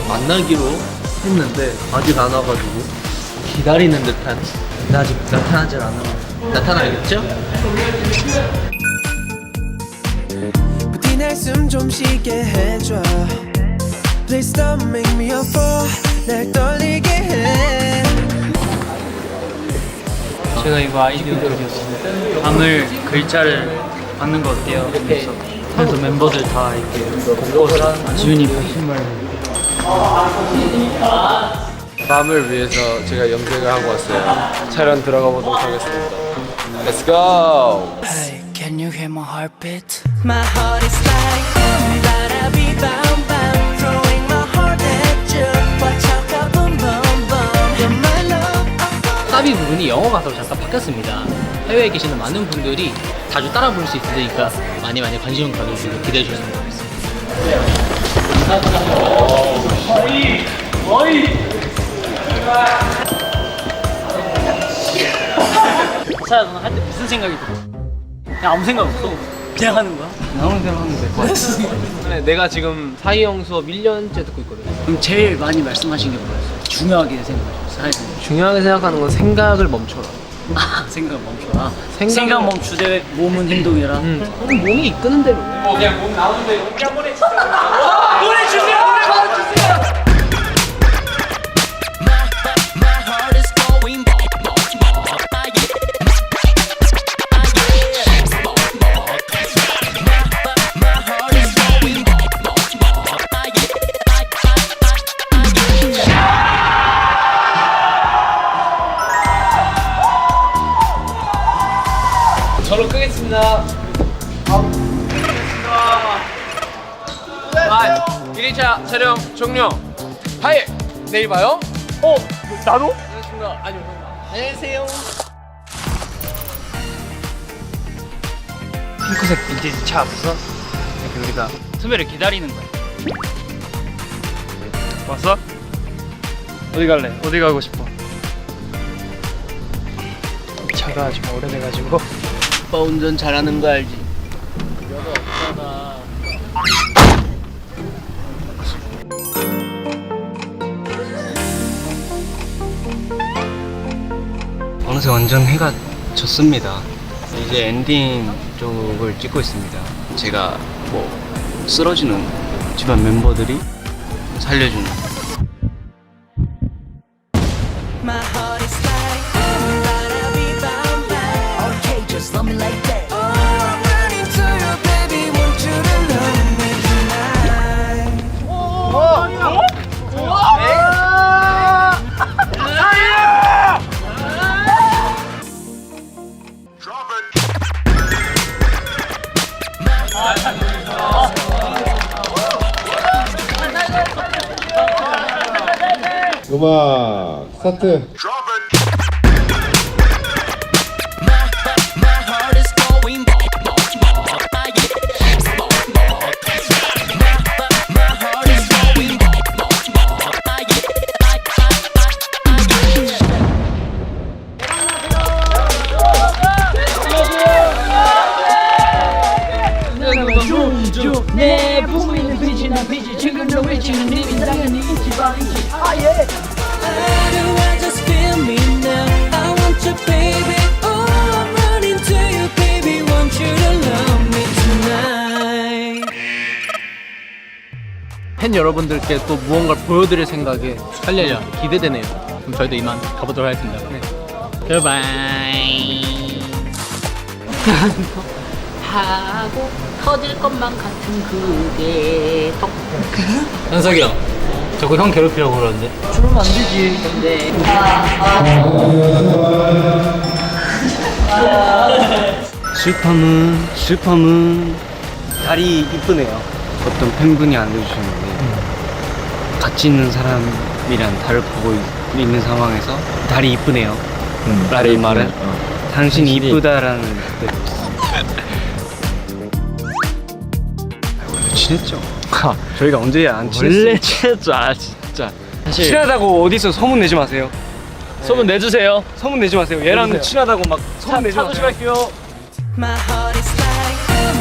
만나기로 했는데 아직 안 와가지고 기다리는 듯한. 근데 아직 나타나질 않아. 나타나겠죠? 부디 날 숨 좀 쉬게 해줘. Please don't make me a fool. 날 떨리게 해. 제가 이거 아이디어 드렸어요. 밤을 글자를 받는 거 어때요? 그래서 멤버들 다 이렇게 보고 지훈이 거짓말. 밤을 위해서 제가 염색을 하고 왔어요. 촬영 들어가 보도록 하겠습니다. Let's go! Hey, can you hear my heartbeat? My heart is like baby bound bound, throwing my heart at you. Watch out, go boom boom boom. You're my love. 사비 부분이 영어 가사로 잠깐 바뀌었습니다. 해외에 계시는 많은 분들이 자주 따라 부를 수 있으니까 많이 관심 가져주시고 기대해 주셨으면 좋겠습니다. 사야 너는 할 때 무슨 생각이 들어? 그냥 아무 생각 없어. 그냥 하는 거야? 나오는 대로 하면 될 것 같아. 내가 지금 사이영 수업 1년째 듣고 있거든. 그럼 제일 많이 말씀하신 게 뭐였어요? 중요하게 생각하셨어요? 사회생활. 중요하게 생각하는 건 생각을 멈춰라. 아, 생각 멈춰라. 생각 멈추되 몸은 행동이라. 몸이 이끄는 대로. 그냥 몸 나오는 대로 노래 주세요! My heart is going boom boom boom. My heart is going boom 저로 끄겠습니다. 1일차 촬영 종료. 하이! 내일 봐요. 나도? 안녕하십니까. 안녕하세요. 핑크색 빈티지 차 없어? 이렇게 우리가 선배를 기다리는 거야. 왔어? 어디 갈래? 어디 가고 싶어? 차가 좀 오래돼가지고. 오빠 운전 잘하는 거 알지? 어느새 완전 해가 졌습니다. 이제 엔딩 쪽을 찍고 있습니다. 제가 뭐 쓰러지는 집안 멤버들이 살려주는. My heart is like baby bound bound. Okay, just love me like that. Oh, I'm running to you, baby. Want you to love me tonight. 음악 스타트. My heart is going boom boom boom. My heart is going boom boom boom. 내 품에 있는 빛이 난 빛이 지금도 외치는 님이 당연히 있지 바이지. 아예. I just feel me now. I want you, baby. Oh, I'm running to you, baby. Want you to love me tonight. 팬 여러분들께 또 무언가를 보여드릴 생각에 할렐루야 기대되네요. 그럼 저희도 이만 가보도록 하겠습니다. 네. 굿바이. 하고 터질 것만 같은 그게 턱. 현석이 형, 자꾸 형 괴롭히려고 그러는데. 그러면 안 되지. 근데 슈퍼문 달이 이쁘네요. 어떤 팬분이 알려주셨는데 같이 있는 사람이란 달을 보고 있는 상황에서 달이 이쁘네요. 라는 말은 당신이 이쁘다라는 뜻. 원래 친했죠. 저희가 언제 안 친했어요? 원래 친했죠. 아 진짜. 사실 친하다고 어디서 소문 내지 마세요. 소문 내주세요. 소문 내지 마세요. 얘랑 친하다고 막 소문 내지 마세요. My heart is like